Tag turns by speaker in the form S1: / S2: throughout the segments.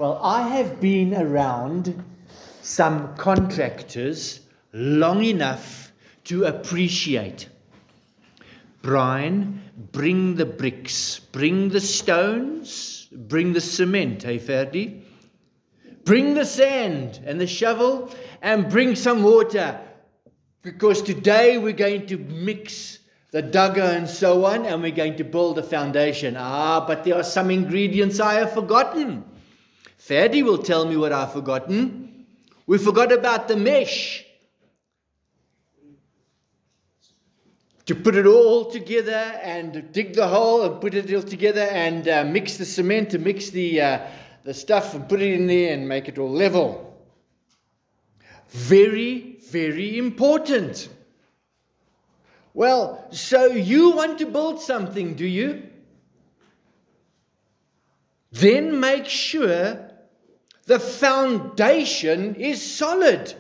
S1: Well, I have been around some contractors long enough to appreciate. Brian, bring the bricks, bring the stones, bring the cement, hey Ferdi? Bring the sand and the shovel and bring some water, because today we're going to mix the dugger and so on, and we're going to build a foundation. But there are some ingredients I have forgotten. Ferdi will tell me what I've forgotten. We forgot about the mesh. To put it all together and dig the hole and put it all together and mix the cement and mix the stuff and put it in there and make it all level. Very, very important. Well, so you want to build something, do you? Then make sure the foundation is solid.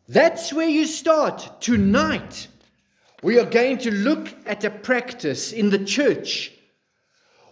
S1: That's where you start. Tonight, we are going to look at a practice in the church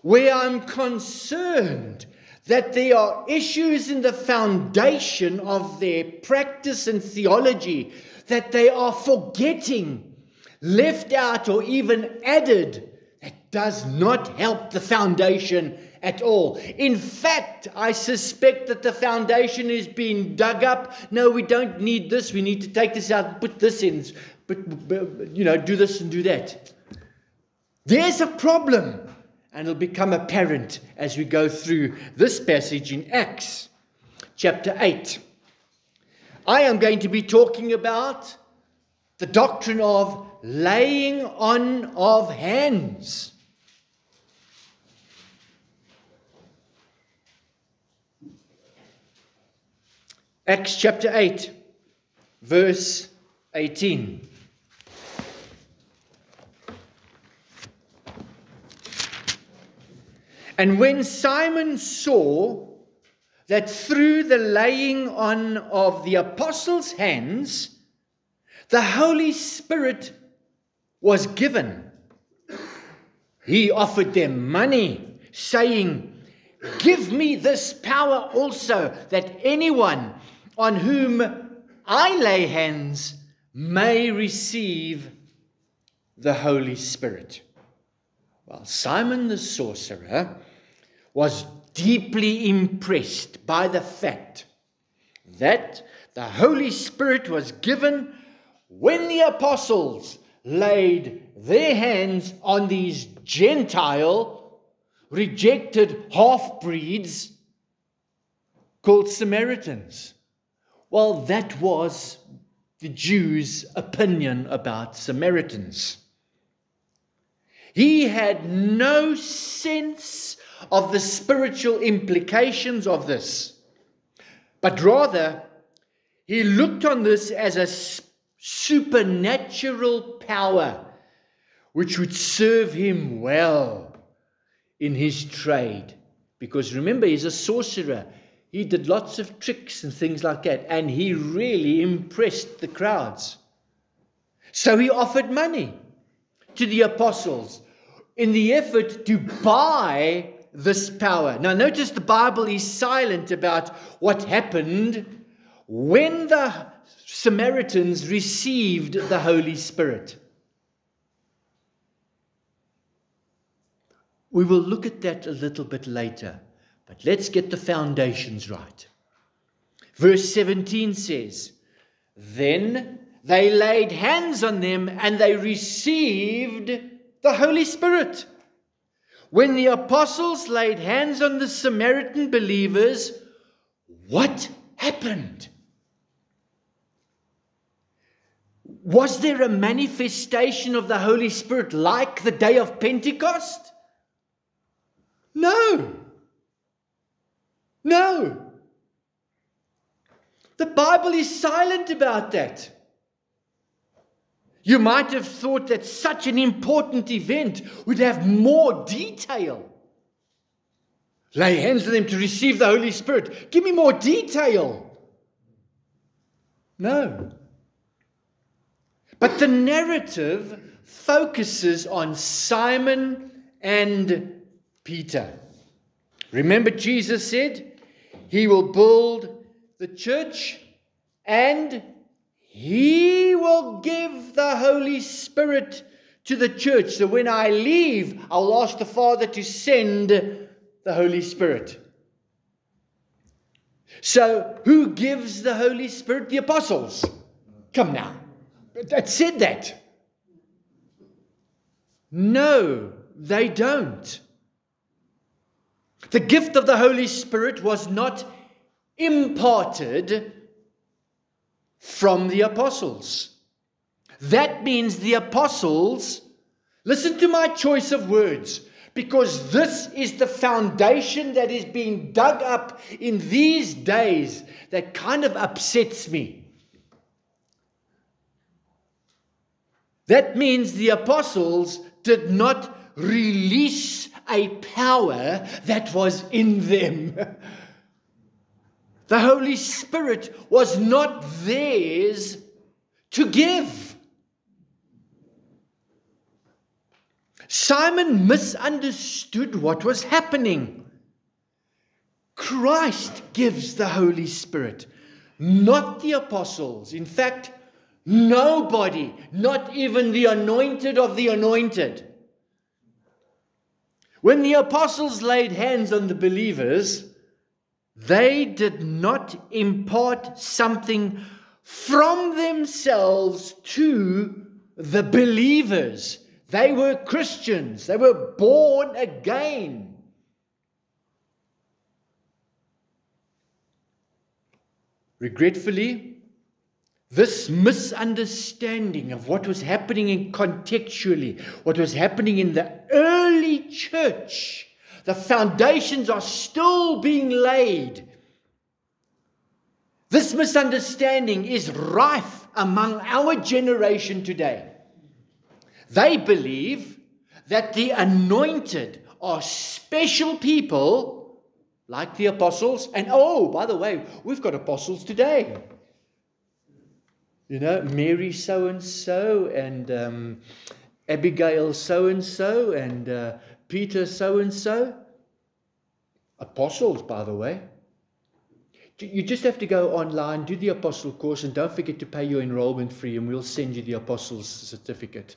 S1: where I'm concerned that there are issues in the foundation of their practice and theology that they are forgetting, left out, or even added. That does not help the foundation at all. In fact, I suspect that the foundation is being dug up. No, we don't need this. We need to take this out, put this in, do this and do that. There's a problem, and it'll become apparent as we go through this passage in Acts chapter 8. I am going to be talking about the doctrine of laying on of hands. Acts chapter 8, verse 18. And when Simon saw that through the laying on of the apostles' hands, the Holy Spirit was given, he offered them money, saying, "Give me this power also, that anyone on whom I lay hands may receive the Holy Spirit." Well, Simon the sorcerer was deeply impressed by the fact that the Holy Spirit was given when the apostles laid their hands on these Gentile, rejected half-breeds called Samaritans. Well, that was the Jews' opinion about Samaritans. He had no sense of the spiritual implications of this, but rather he looked on this as a supernatural power which would serve him well in his trade. Because remember, he's a sorcerer. He did lots of tricks and things like that, and he really impressed the crowds. So he offered money to the apostles in the effort to buy this power. Now notice the Bible is silent about what happened when the Samaritans received the Holy Spirit. We will look at that a little bit later, but let's get the foundations right. Verse 17 says, "Then they laid hands on them and they received the Holy Spirit." When the apostles laid hands on the Samaritan believers, what happened? Was there a manifestation of the Holy Spirit like the day of Pentecost? No. No. The Bible is silent about that. You might have thought that such an important event would have more detail. Lay hands on them to receive the Holy Spirit. Give me more detail. No. But the narrative focuses on Simon and Peter. Remember, Jesus said, He will build the church and He will give the Holy Spirit to the church. So when I leave, I'll ask the Father to send the Holy Spirit. So who gives the Holy Spirit? The apostles. Come now. That said that. No, they don't. The gift of the Holy Spirit was not imparted from the apostles. That means the apostles, listen to my choice of words, because this is the foundation that is being dug up in these days that kind of upsets me. That means the apostles did not release a power that was in them. The Holy Spirit was not theirs to give. Simon misunderstood what was happening. Christ gives the Holy Spirit, not the apostles. In fact, nobody, not even the anointed of the anointed. When the apostles laid hands on the believers, they did not impart something from themselves to the believers. They were Christians. They were born again. Regretfully, this misunderstanding of what was happening contextually, what was happening in the early church, the foundations are still being laid. This misunderstanding is rife among our generation today. They believe that the anointed are special people like the apostles. And oh, by the way, we've got apostles today. You know, Mary so-and-so and Abigail so-and-so and Peter so-and-so. Apostles, by the way. You just have to go online, do the apostle course, and don't forget to pay your enrollment fee, and we'll send you the apostles certificate.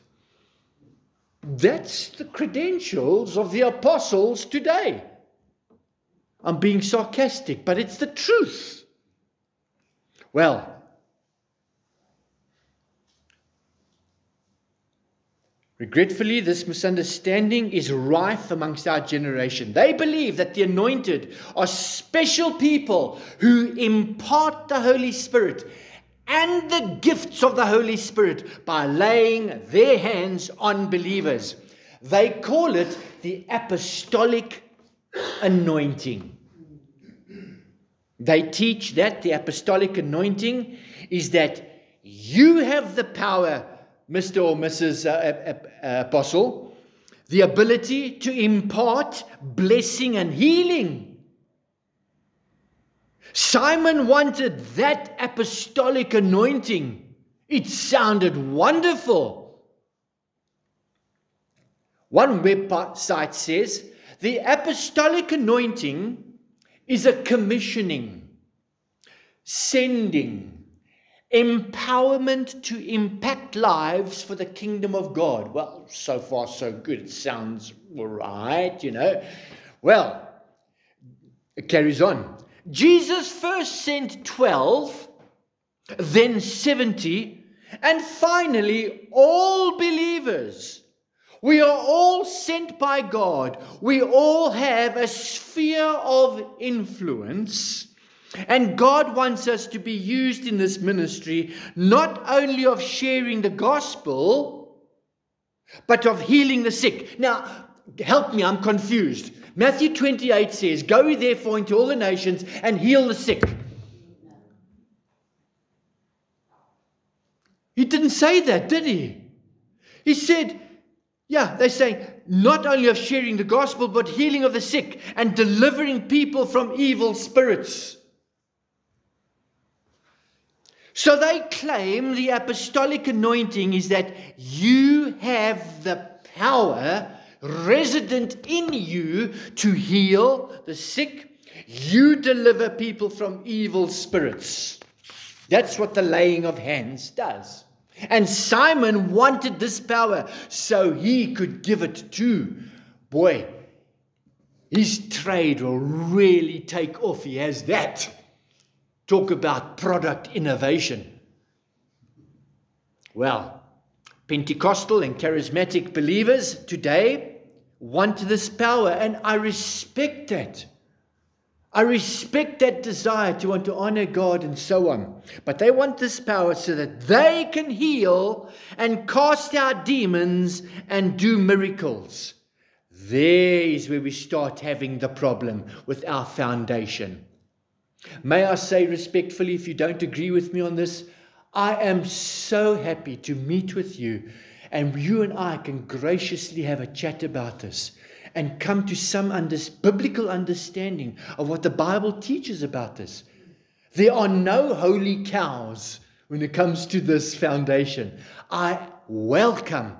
S1: That's the credentials of the apostles today. I'm being sarcastic, but it's the truth. Well, regretfully, this misunderstanding is rife amongst our generation. They believe that the anointed are special people who impart the Holy Spirit and the gifts of the Holy Spirit by laying their hands on believers. They call it the apostolic anointing. They teach that the apostolic anointing is that you have the power, Mr. or Mrs. Apostle, the ability to impart blessing and healing. Simon wanted that apostolic anointing. It sounded wonderful. One website says, the apostolic anointing is a commissioning, sending, empowerment to impact lives for the kingdom of God. Well, so far so good. It sounds all right, you know. Well, it carries on. Jesus first sent 12, then 70, and finally all believers. We are all sent by God. We all have a sphere of influence. And God wants us to be used in this ministry, not only of sharing the gospel, but of healing the sick. Now, help me, I'm confused. Matthew 28 says, go ye therefore into all the nations and heal the sick. He didn't say that, did he? He said, yeah, they're saying not only of sharing the gospel, but healing of the sick and delivering people from evil spirits. So they claim the apostolic anointing is that you have the power resident in you to heal the sick. You deliver people from evil spirits. That's what the laying of hands does. And Simon wanted this power so he could give it to, boy, his trade will really take off. He has that. Talk about product innovation. Well, Pentecostal and charismatic believers today want this power, and I respect that. I respect that desire to want to honor God and so on. But they want this power so that they can heal and cast out demons and do miracles. There is where we start having the problem with our foundation. May I say respectfully, if you don't agree with me on this, I am so happy to meet with you, and you and I can graciously have a chat about this and come to some biblical understanding of what the Bible teaches about this. There are no holy cows when it comes to this foundation. I welcome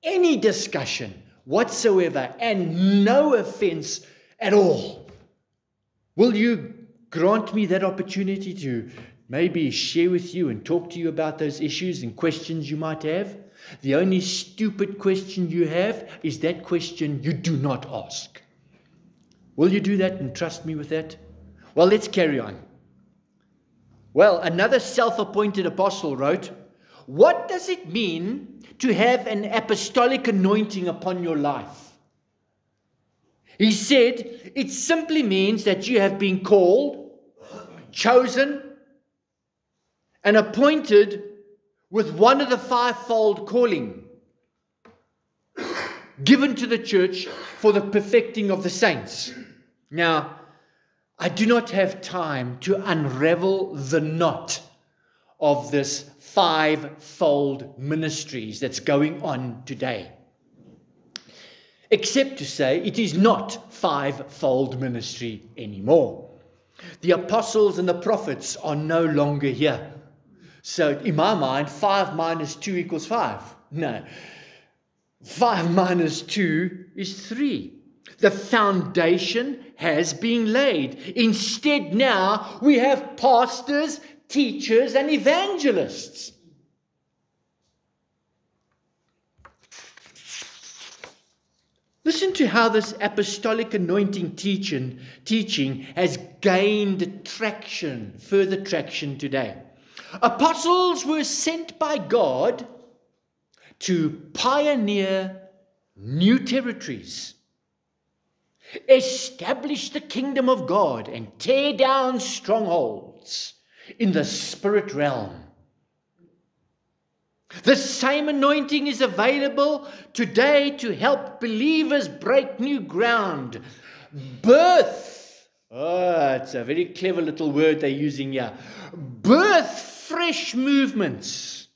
S1: any discussion whatsoever and no offense at all. Will you grant me that opportunity to maybe share with you and talk to you about those issues and questions you might have? The only stupid question you have is that question you do not ask. Will you do that and trust me with that? Well, let's carry on. Well, another self-appointed apostle wrote, "What does it mean to have an apostolic anointing upon your life?" He said, it simply means that you have been called, chosen, and appointed with one of the fivefold calling given to the church for the perfecting of the saints. Now, I do not have time to unravel the knot of this fivefold ministries that's going on today, except to say it is not fivefold ministry anymore. The apostles and the prophets are no longer here. So in my mind, 5 minus 2 equals 5. No. 5 minus 2 is 3. The foundation has been laid. Instead now we have pastors, teachers, and evangelists. Listen to how this apostolic anointing teaching has gained traction, further traction today. Apostles were sent by God to pioneer new territories, establish the kingdom of God, and tear down strongholds in the spirit realm. The same anointing is available today to help believers break new ground, birth. Oh, it's a very clever little word they're using here. Birth fresh movements.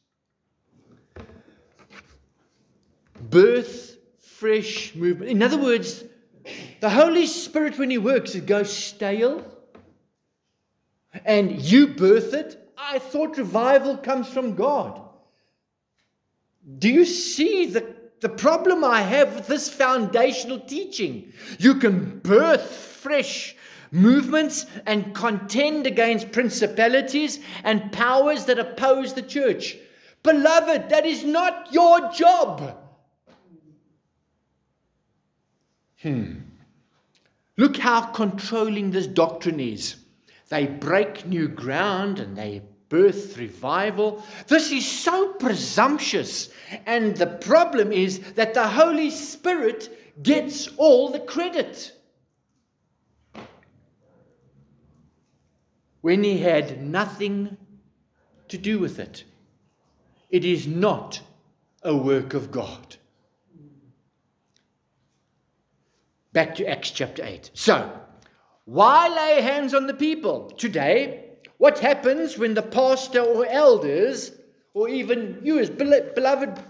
S1: Birth fresh movement. In other words, the Holy Spirit, when He works, it goes stale. And you birth it. I thought revival comes from God. Do you see the problem I have with this foundational teaching? You can birth fresh movements and contend against principalities and powers that oppose the church. Beloved, that is not your job. Look how controlling this doctrine is. They break new ground and they birth revival. This is so presumptuous. And the problem is that the Holy Spirit gets all the credit, when He had nothing to do with it. It is not a work of God. Back to Acts chapter 8. So, why lay hands on the people? Today, what happens when the pastor or elders, or even you as beloved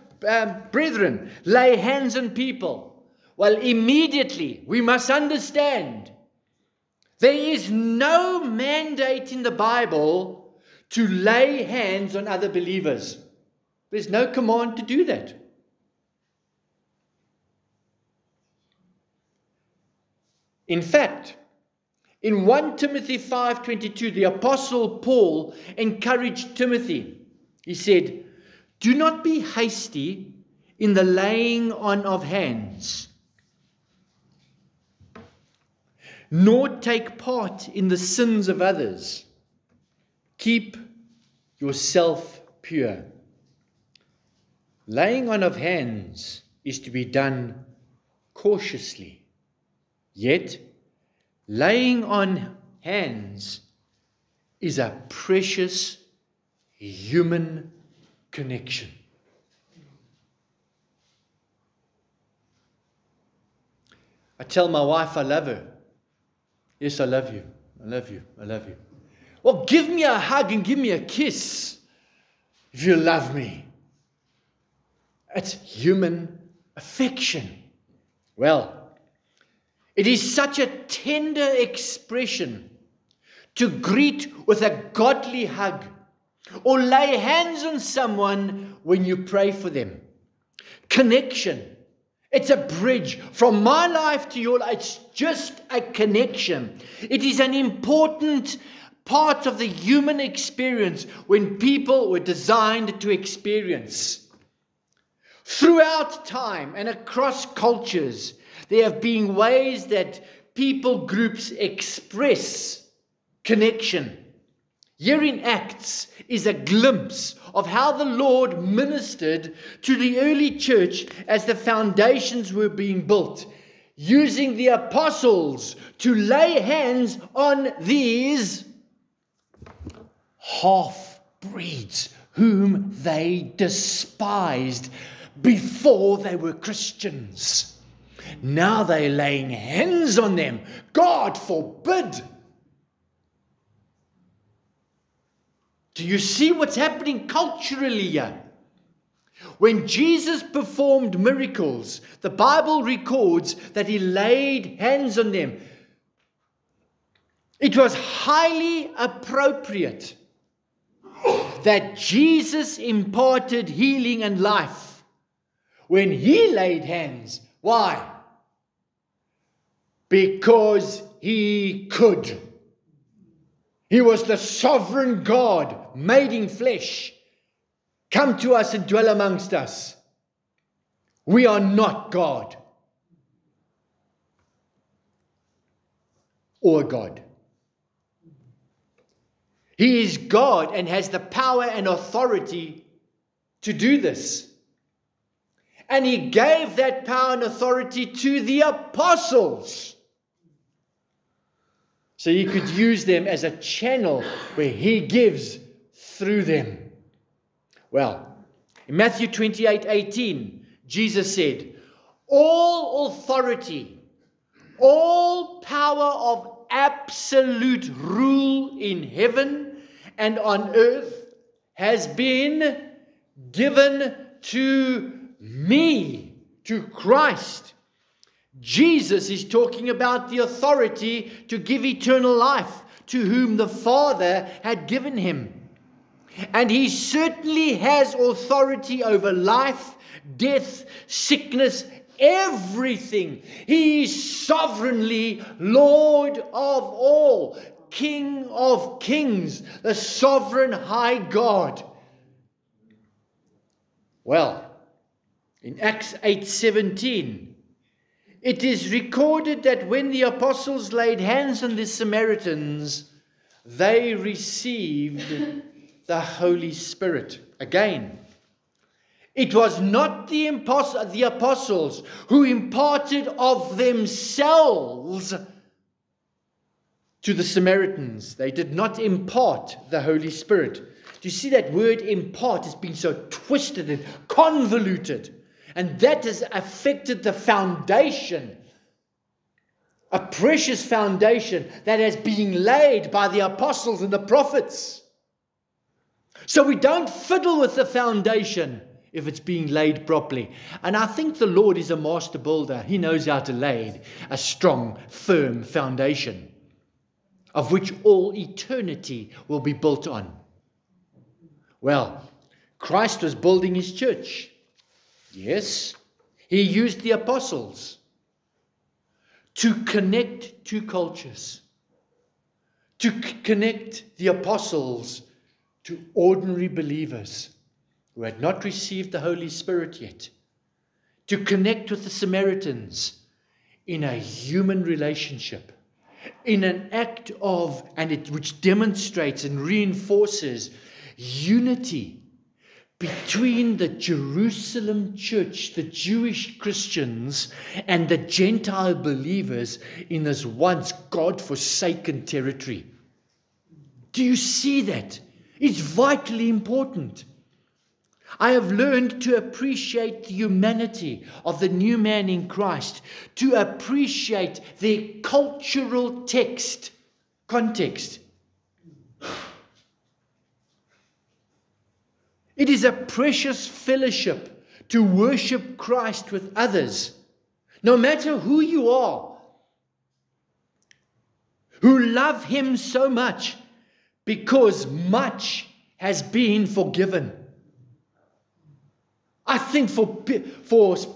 S1: brethren, lay hands on people? Well, immediately we must understand there is no mandate in the Bible to lay hands on other believers. There's no command to do that. In fact, in 1 Timothy 5:22, the Apostle Paul encouraged Timothy. He said, "Do not be hasty in the laying on of hands, nor take part in the sins of others. Keep yourself pure." Laying on of hands is to be done cautiously. Yet, laying on hands is a precious human connection. I tell my wife I love her. Yes, I love you. I love you. I love you. Well, give me a hug and give me a kiss if you love me. It's human affection. Well, it is such a tender expression to greet with a godly hug or lay hands on someone when you pray for them. Connection. It's a bridge from my life to your life. It's just a connection. It is an important part of the human experience when people were designed to experience. Throughout time and across cultures, there have been ways that people groups express connection. Here in Acts is a glimpse of how the Lord ministered to the early church as the foundations were being built, using the apostles to lay hands on these half-breeds whom they despised before they were Christians. Now they're laying hands on them. God forbid. Do you see what's happening culturally here? When Jesus performed miracles, the Bible records that he laid hands on them. It was highly appropriate that Jesus imparted healing and life when he laid hands. Why? Because he could. He was the sovereign God made in flesh. Come to us and dwell amongst us. We are not God or God. He is God and has the power and authority to do this. And he gave that power and authority to the apostles, so he could use them as a channel where he gives through them. Well, in Matthew 28:18, Jesus said, "All authority, all power of absolute rule in heaven and on earth has been given to me," to Christ. Jesus is talking about the authority to give eternal life to whom the Father had given him. And he certainly has authority over life, death, sickness, everything. He is sovereignly Lord of all, King of kings, the sovereign high God. Well, in Acts 8:17, it is recorded that when the apostles laid hands on the Samaritans, they received the Holy Spirit. Again, it was not the apostles who imparted of themselves to the Samaritans. They did not impart the Holy Spirit. Do you see that word impart has been so twisted and convoluted? And that has affected the foundation, a precious foundation that has been laid by the apostles and the prophets. So we don't fiddle with the foundation if it's being laid properly. And I think the Lord is a master builder. He knows how to lay a strong, firm foundation of which all eternity will be built on. Well, Christ was building his church. Yes, he used the apostles to connect two cultures, to connect the apostles to ordinary believers who had not received the Holy Spirit yet, to connect with the Samaritans in a human relationship, in an act of, which demonstrates and reinforces unity between the Jerusalem church, the Jewish Christians, and the Gentile believers in this once God-forsaken territory. Do you see that? It's vitally important. I have learned to appreciate the humanity of the new man in Christ, to appreciate their cultural context. It is a precious fellowship to worship Christ with others, no matter who you are, who love Him so much because much has been forgiven. I think for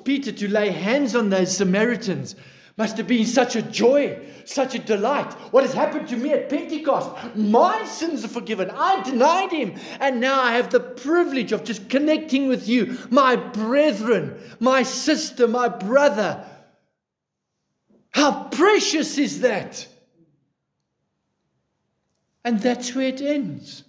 S1: Peter to lay hands on those Samaritans must have been such a joy, such a delight. What has happened to me at Pentecost? My sins are forgiven. I denied Him. And now I have the privilege of just connecting with you, my brethren, my sister, my brother. How precious is that? And that's where it ends.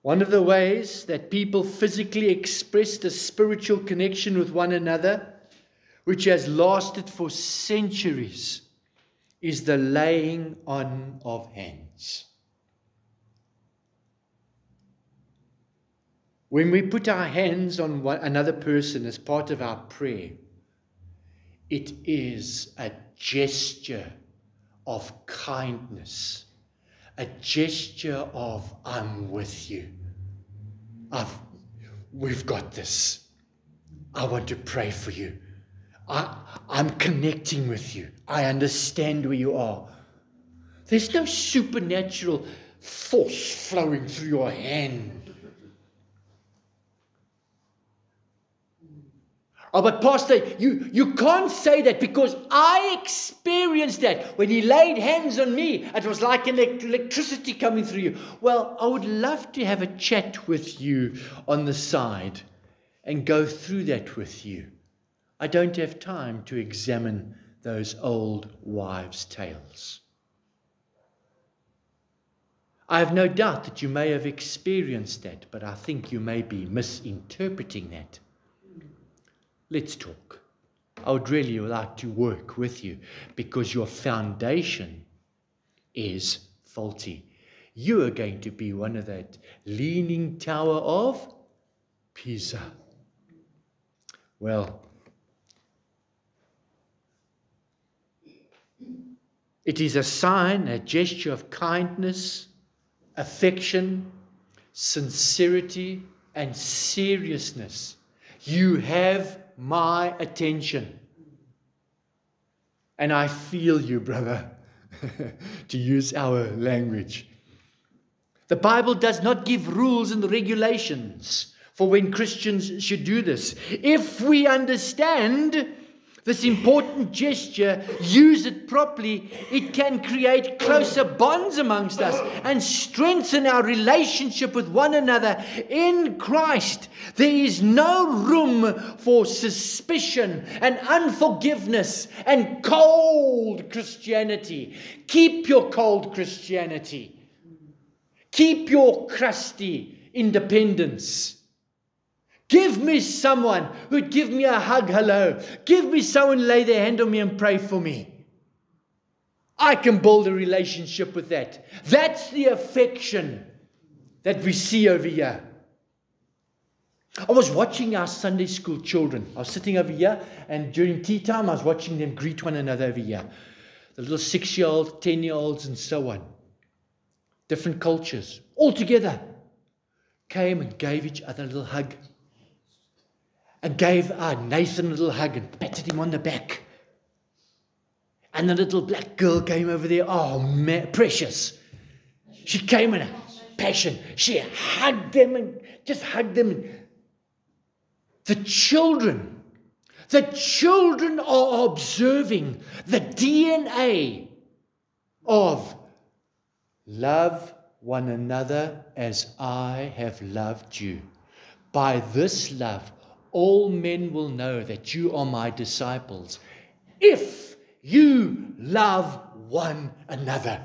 S1: One of the ways that people physically express the spiritual connection with one another, which has lasted for centuries, is the laying on of hands. When we put our hands on another person as part of our prayer, it is a gesture of kindness. A gesture of, I'm with you. We've got this. I want to pray for you. I'm connecting with you. I understand where you are. There's no supernatural force flowing through your hand. Oh, but Pastor, you can't say that because I experienced that. When He laid hands on me, it was like electricity coming through you. Well, I would love to have a chat with you on the side and go through that with you. I don't have time to examine those old wives' tales. I have no doubt that you may have experienced that, but I think you may be misinterpreting that. Let's talk. I would really like to work with you because your foundation is faulty. You are going to be one of that leaning tower of Pisa. Well, it is a sign, a gesture of kindness, affection, sincerity, and seriousness. You have my attention. And I feel you, brother, to use our language. The Bible does not give rules and regulations for when Christians should do this. If we understand this important gesture, use it properly, it can create closer bonds amongst us and strengthen our relationship with one another in Christ. There is no room for suspicion and unforgiveness and cold Christianity. Keep your cold Christianity. Keep your crusty independence. Give me someone who'd give me a hug, hello. Give me someone lay their hand on me and pray for me. I can build a relationship with that. That's the affection that we see over here. I was watching our Sunday school children. I was sitting over here, and during tea time, I was watching them greet one another over here. The little 6-year-olds, 10-year-olds, and so on. Different cultures, all together. Came and gave each other a little hug. And gave Nathan a little hug and patted him on the back. And the little black girl came over there. Oh, man, precious. She came in a passion. She hugged them and just hugged them. The children are observing the DNA of love one another as I have loved you. By this love, all men will know that you are my disciples, if you love one another.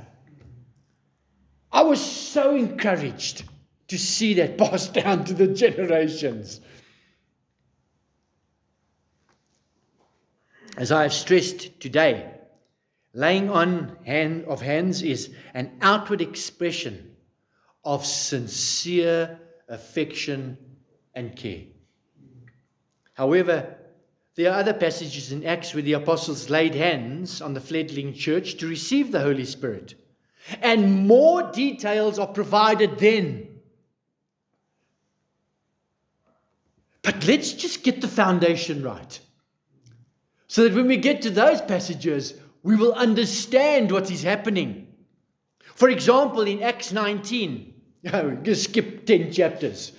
S1: I was so encouraged to see that passed down to the generations. As I have stressed today, laying on of hands is an outward expression of sincere affection and care. However, there are other passages in Acts where the apostles laid hands on the fledgling church to receive the Holy Spirit. And more details are provided then. But let's just get the foundation right, so that when we get to those passages, we will understand what is happening. For example, in Acts 19, just skip 10 chapters.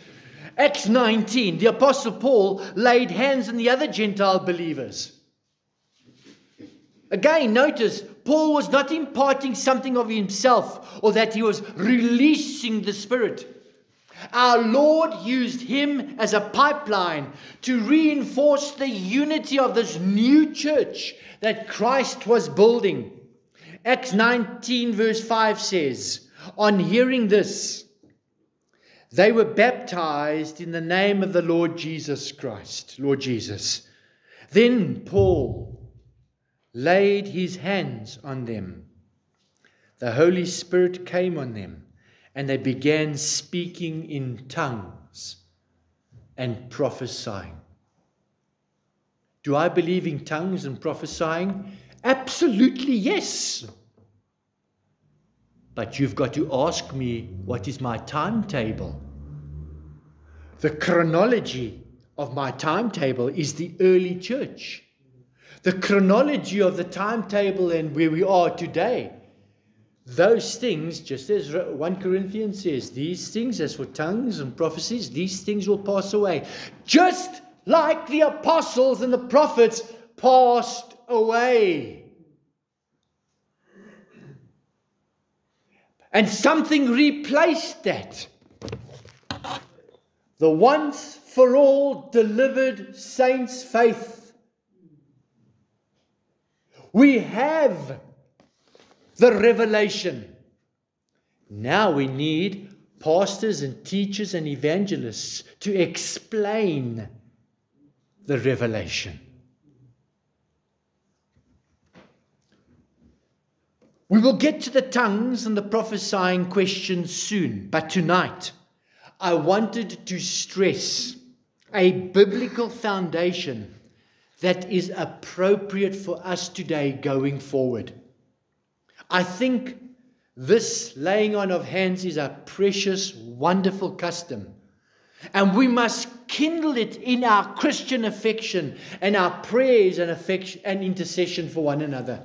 S1: Acts 19, the Apostle Paul laid hands on the other Gentile believers. Again, notice, Paul was not imparting something of himself or that he was releasing the Spirit. Our Lord used him as a pipeline to reinforce the unity of this new church that Christ was building. Acts 19 verse 5 says, on hearing this, they were baptized in the name of the Lord Jesus Christ, Lord Jesus. Then Paul laid his hands on them. The Holy Spirit came on them, and they began speaking in tongues and prophesying. Do I believe in tongues and prophesying? Absolutely yes. But you've got to ask me, what is my timetable? The chronology of my timetable is the early church. The chronology of the timetable and where we are today, those things, just as 1 Corinthians says, these things, as for tongues and prophecies, these things will pass away. Just like the apostles and the prophets passed away. And something replaced that. The once for all delivered saints' faith. We have the revelation. Now we need pastors and teachers and evangelists to explain the revelation. We will get to the tongues and the prophesying questions soon, but tonight I wanted to stress a biblical foundation that is appropriate for us today going forward. I think this laying on of hands is a precious, wonderful custom. And we must kindle it in our Christian affection and our prayers and affection and intercession for one another.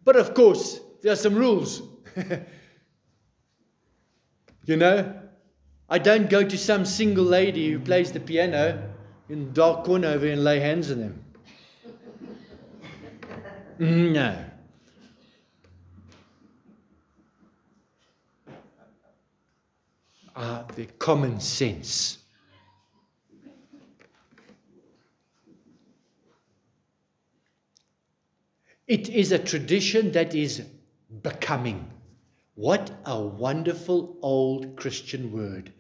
S1: But of course, there are some rules. You know, I don't go to some single lady who plays the piano in the dark corner over and lay hands on them. No. The common sense. It is a tradition that is becoming. What a wonderful old Christian word.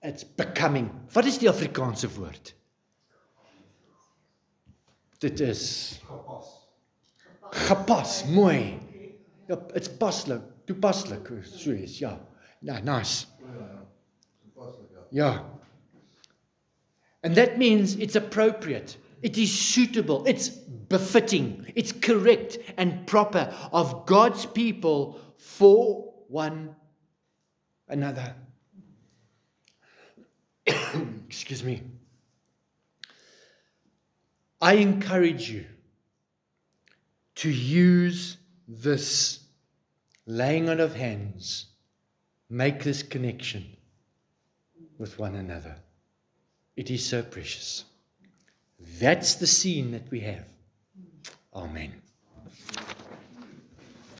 S1: It's becoming. Wat is die Afrikaanse woord? Dit is gepas, mooi. Ja, it's paslik, toepaslik, so is, ja. Yeah, nice. Yeah. And that means it's appropriate. It is suitable. It's befitting. It's correct and proper of God's people for one another. Excuse me. I encourage you to use this laying on of hands, make this connection with one another. It is so precious. That's the scene that we have. Amen.